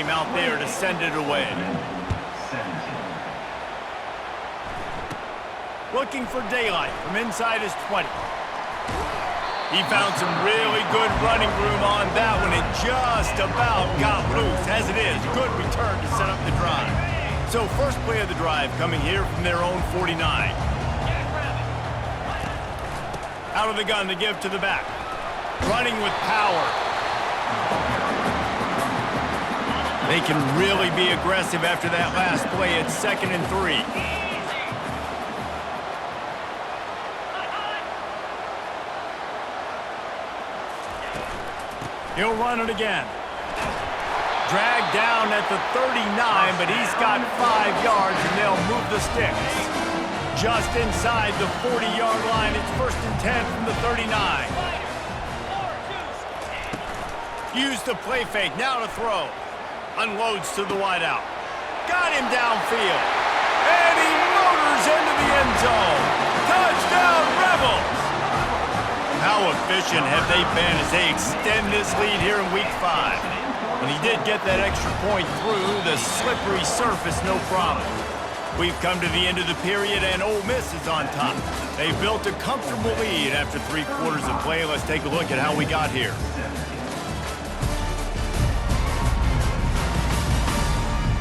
time out there to send it away. Looking for daylight from inside his 20. He found some really good running room on that one and just about got loose. As it is, good return to set up the drive. So first play of the drive coming here from their own 49. Out of the gun to give to the back. Running with power. They can really be aggressive after that last play. It's 2nd and 3. He'll run it again. Dragged down at the 39, but he's got 5 yards, and they'll move the sticks. Just inside the 40-yard line, it's 1st and 10 from the 39. Use the play fake, now to throw. Unloads to the wideout. Got him downfield. And he motors into the end zone. Touchdown, Rebels! How efficient have they been as they extend this lead here in Week 5? When he did get that extra point through, the slippery surface, no problem. We've come to the end of the period, and Ole Miss is on top. They've built a comfortable lead after 3 quarters of play. Let's take a look at how we got here.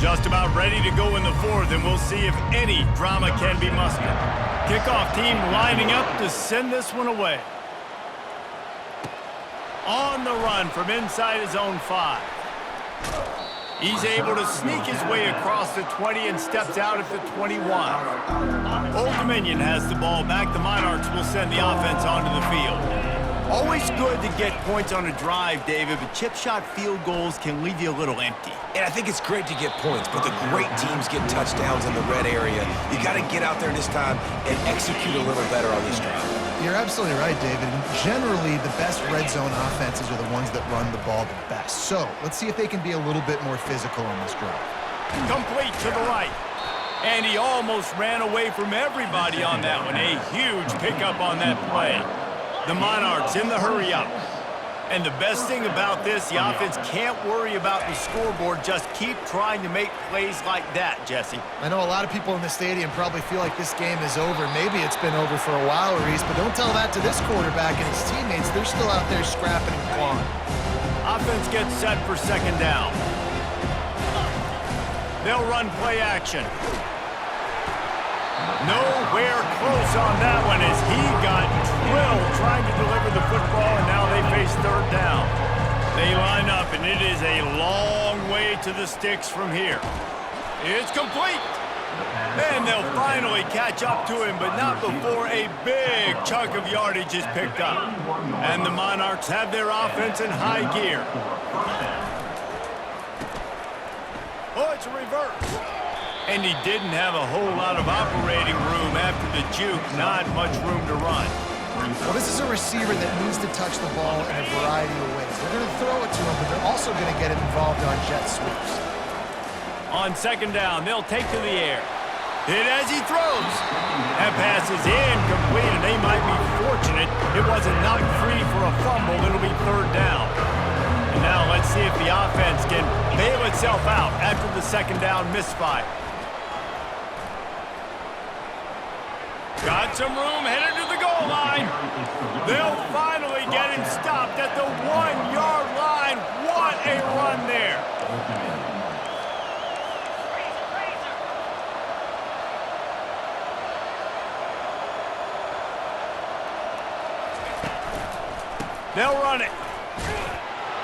Just about ready to go in the 4th, and we'll see if any drama can be mustered. Kickoff team lining up to send this one away. On the run from inside his own 5. He's able to sneak his way across the 20 and steps out at the 21. Old Dominion has the ball back. The Monarchs will send the offense onto the field. Always good to get points on a drive, David, but chip shot field goals can leave you a little empty. And I think it's great to get points, but the great teams get touchdowns in the red area. You got to get out there this time and execute a little better on this drive. You're absolutely right, David. Generally, the best red zone offenses are the ones that run the ball the best. So let's see if they can be a little bit more physical on this drive. Complete to the right. And he almost ran away from everybody on that one. A huge pickup on that play. The Monarchs in the hurry up. And the best thing about this, the offense can't worry about the scoreboard. Just keep trying to make plays like that, Jesse. I know a lot of people in the stadium probably feel like this game is over. Maybe it's been over for a while, Reese, but don't tell that to this quarterback and his teammates. They're still out there scrapping and clawing. Offense gets set for 2nd down. They'll run play action. Nowhere close on that one as he got drilled trying to deliver the football, and now they face 3rd down. They line up, and it is a long way to the sticks from here. It's complete. And they'll finally catch up to him, but not before a big chunk of yardage is picked up. And the Monarchs have their offense in high gear. Oh, it's a reverse. And he didn't have a whole lot of operating room after the juke. Not much room to run. Well, this is a receiver that needs to touch the ball in a variety of ways. They're going to throw it to him, but they're also going to get him involved on jet sweeps. On 2nd down, they'll take to the air. Hit as he throws. That pass is incomplete, and they might be fortunate it wasn't knocked free for a fumble. It'll be 3rd down. And now let's see if the offense can bail itself out after the 2nd down misfire. Got some room, headed to the goal line. They'll finally get him stopped at the 1-yard line. What a run there. They'll run it.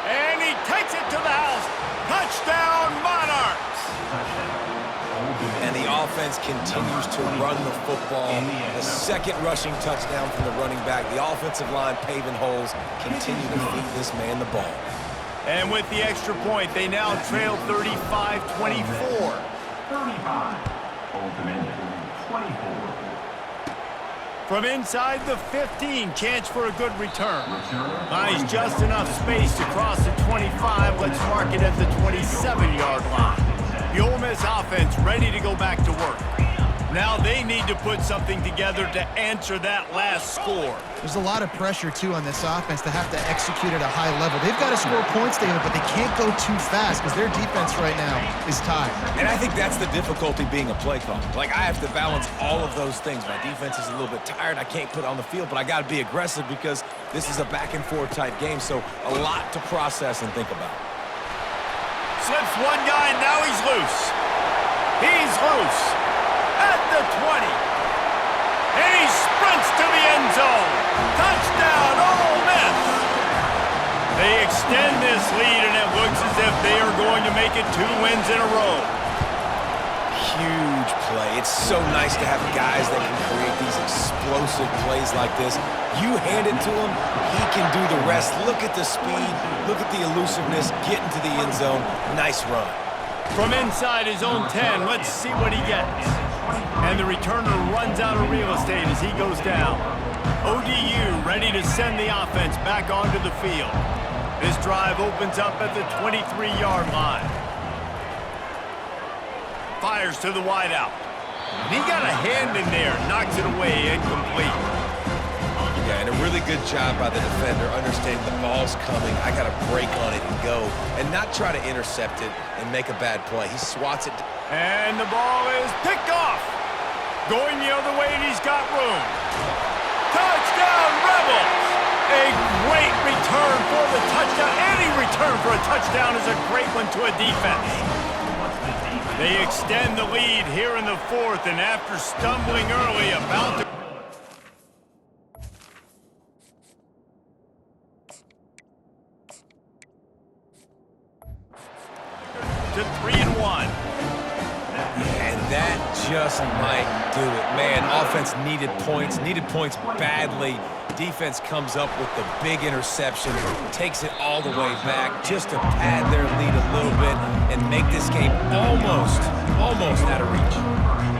And he takes it to the house. Touchdown, Monarchs. And the offense continues to run the football. The 2nd rushing touchdown from the running back. The offensive line paving holes. Continue to feed this man the ball. And with the extra point, they now trail 35-24. 35. Old Dominion, 24. From inside the 15, chance for a good return. Buys just enough space to cross the 25. Let's mark it at the 27-yard line. The Ole Miss offense ready to go back to work. Now they need to put something together to answer that last score. There's a lot of pressure, too, on this offense to have to execute at a high level. They've got to score points, David, but they can't go too fast because their defense right now is tired. And I think that's the difficulty being a play caller. Like, I have to balance all of those things. My defense is a little bit tired. I can't put it on the field, but I got to be aggressive because this is a back-and-forth type game, so a lot to process and think about. Slips one guy, now he's loose. He's loose at the 20. And he sprints to the end zone. Touchdown, Ole Miss. They extend this lead, and it looks as if they are going to make it 2 wins in a row. Huge play. It's so nice to have guys that can create these explosive plays like this. You hand it to him, he can do the rest. Look at the speed, look at the elusiveness, get into the end zone. Nice run. From inside his own 10, let's see what he gets. And the returner runs out of real estate as he goes down. ODU ready to send the offense back onto the field. This drive opens up at the 23-yard line. Fires to the wideout. And he got a hand in there, knocks it away, incomplete. Yeah, and a really good job by the defender understanding the ball's coming. I got to break on it and go and not try to intercept it and make a bad play. He swats it. And the ball is picked off. Going the other way, and he's got room. Touchdown, Rebels! A great return for the touchdown. Any return for a touchdown is a great one to a defense. They extend the lead here in the 4th, and after stumbling early, about to 3-1. And that just might do it. Man, offense needed points badly. Defense comes up with the big interception, takes it all the way back just to pad their lead a little bit and make this game almost out of reach.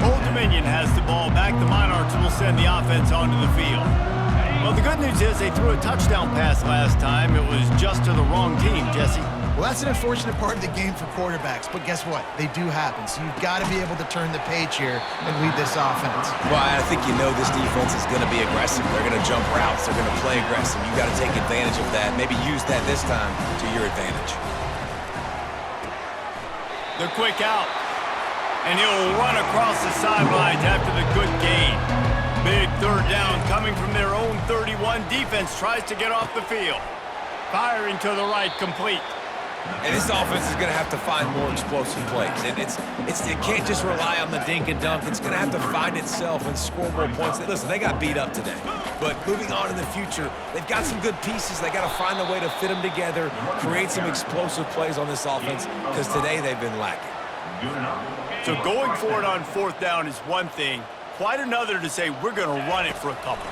Old Dominion has the ball back. The Monarchs will send the offense onto the field. Well, the good news is they threw a touchdown pass last time. It was just to the wrong team, Jesse. Well, that's an unfortunate part of the game for quarterbacks, but guess what? They do happen, so you've got to be able to turn the page here and lead this offense. Well, I think you know this defense is going to be aggressive. They're going to jump routes. They're going to play aggressive. You've got to take advantage of that. Maybe use that this time to your advantage. The quick out. And he'll run across the sidelines after the good gain. Big 3rd down coming from their own 31. Defense tries to get off the field. Firing to the right, complete. And this offense is going to have to find more explosive plays. It can't just rely on the dink and dunk. It's going to have to find itself and score more points. Listen, they got beat up today. But moving on in the future, they've got some good pieces. They got to find a way to fit them together, create some explosive plays on this offense, because today they've been lacking. So going for it on 4th down is one thing. Quite another to say we're going to run it for a couple.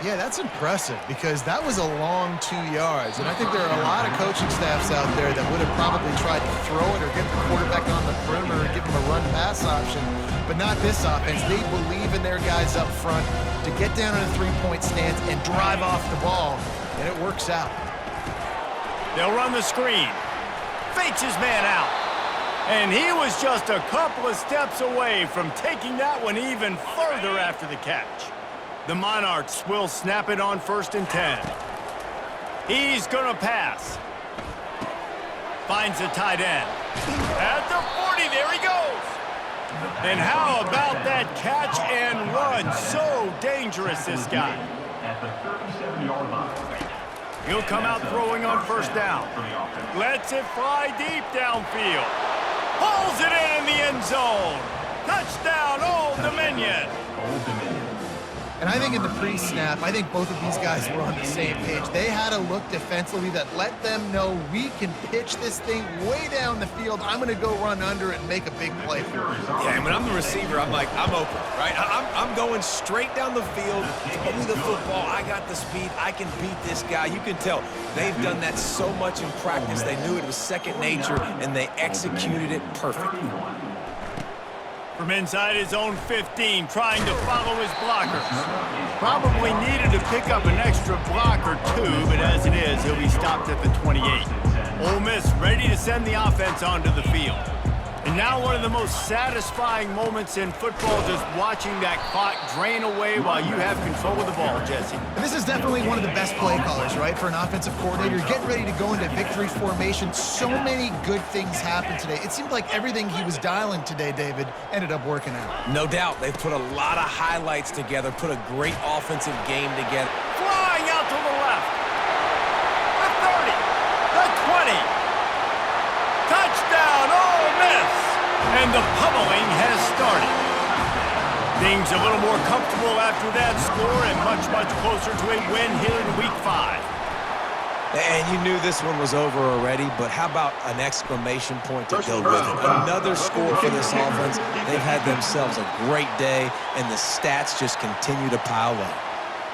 Yeah, that's impressive because that was a long 2 yards. And I think there are a lot of coaching staffs out there that would have probably tried to throw it or get the quarterback on the perimeter and give him a run-pass option. But not this offense. They believe in their guys up front to get down in a 3-point stance and drive off the ball. And it works out. They'll run the screen. Fakes his man out. And he was just a couple of steps away from taking that one even further after the catch. The Monarchs will snap it on 1st and 10. He's going to pass. Finds the tight end. At the 40, there he goes. And how about that catch and run? So dangerous, this guy. At the 37-yard line. He'll come out throwing on 1st down. Lets it fly deep downfield. Pulls it in the end zone. Touchdown, Old Dominion. And I think in the pre-snap, I think both of these guys were on the same page. They had a look defensively that let them know we can pitch this thing way down the field. I'm going to go run under it and make a big play for it. Yeah, and when I'm the receiver, I'm like, I'm open, right? I'm going straight down the field. Throw me the football. I got the speed. I can beat this guy. You can tell they've done that so much in practice. They knew it was second nature, and they executed it perfectly. From inside his own 15, trying to follow his blockers. Probably needed to pick up an extra block or two, but as it is, he'll be stopped at the 28. Ole Miss ready to send the offense onto the field. And And now one of the most satisfying moments in football, just watching that clock drain away while you have control of the ball, Jesse. And this is definitely one of the best play callers, right, for an offensive coordinator. Getting ready to go into victory formation. So many good things happened today. It seemed like everything he was dialing today, David, ended up working out. No doubt. They've put a lot of highlights together, put a great offensive game together. Flying out to the left. The 30. The 20. Touchdown, Ole Miss. And the pummeling has started. Things a little more comfortable after that score and much, much closer to a win here in Week 5. And you knew this one was over already, but how about an exclamation point to go with it? Another score for this offense. They've had themselves a great day, and the stats just continue to pile up.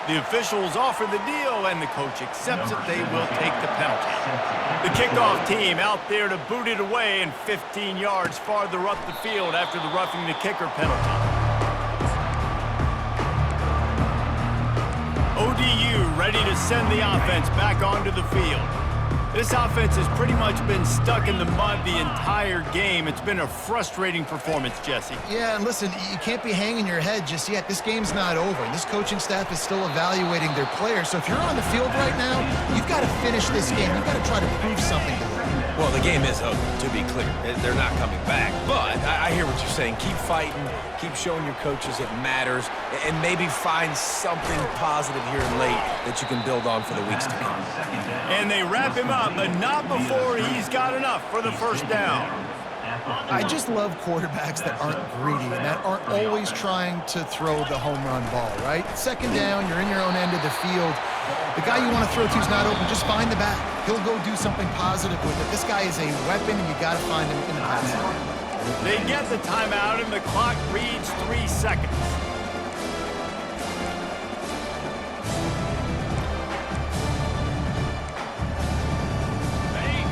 The officials offer the deal, and the coach accepts it. They will take the penalty. The kickoff team out there to boot it away and 15 yards farther up the field after the roughing the kicker penalty. ODU ready to send the offense back onto the field. This offense has pretty much been stuck in the mud the entire game. It's been a frustrating performance, Jesse. Yeah, and listen, you can't be hanging your head just yet. This game's not over. This coaching staff is still evaluating their players. So if you're on the field right now, you've got to finish this game. You've got to try to prove something to them. Well, the game is over, to be clear. They're not coming back. But I hear what you're saying. Keep fighting. Keep showing your coaches it matters. And maybe find something positive here late that you can build on for the weeks to come. And they wrap him up, but not before he's got enough for the first down. I just love quarterbacks that aren't greedy and that aren't always trying to throw the home run ball, right? Second down, you're in your own end of the field. The guy you want to throw to is not open. Just find the back. He'll go do something positive with it. This guy is a weapon, and you got to find him in the passing. They get the timeout, and the clock reads 3 seconds.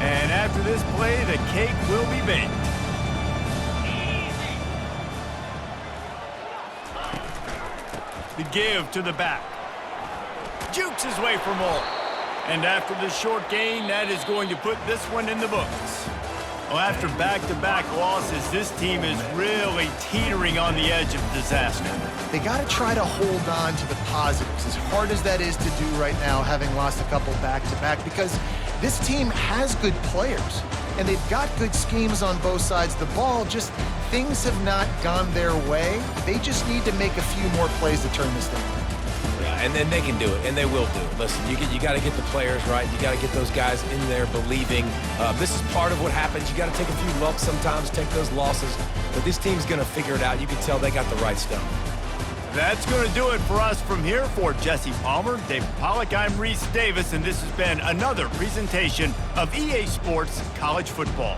And after this play, the cake will be baked. The give to the back. Jukes his way for more. And after the short gain, that is going to put this one in the books. Well, after back-to-back losses, this team is really teetering on the edge of disaster. They got to try to hold on to the positives, as hard as that is to do right now, having lost a couple back-to-back, because this team has good players, and they've got good schemes on both sides of the ball, just things have not gone their way. They just need to make a few more plays to turn this thing around. And then they can do it, and they will do it. Listen, you got to get the players right. You got to get those guys in there believing. This is part of what happens. You got to take a few lumps sometimes, take those losses. But this team's going to figure it out. You can tell they got the right stuff. That's going to do it for us from here. For Jesse Palmer, David Pollack, I'm Reese Davis, and this has been another presentation of EA Sports College Football.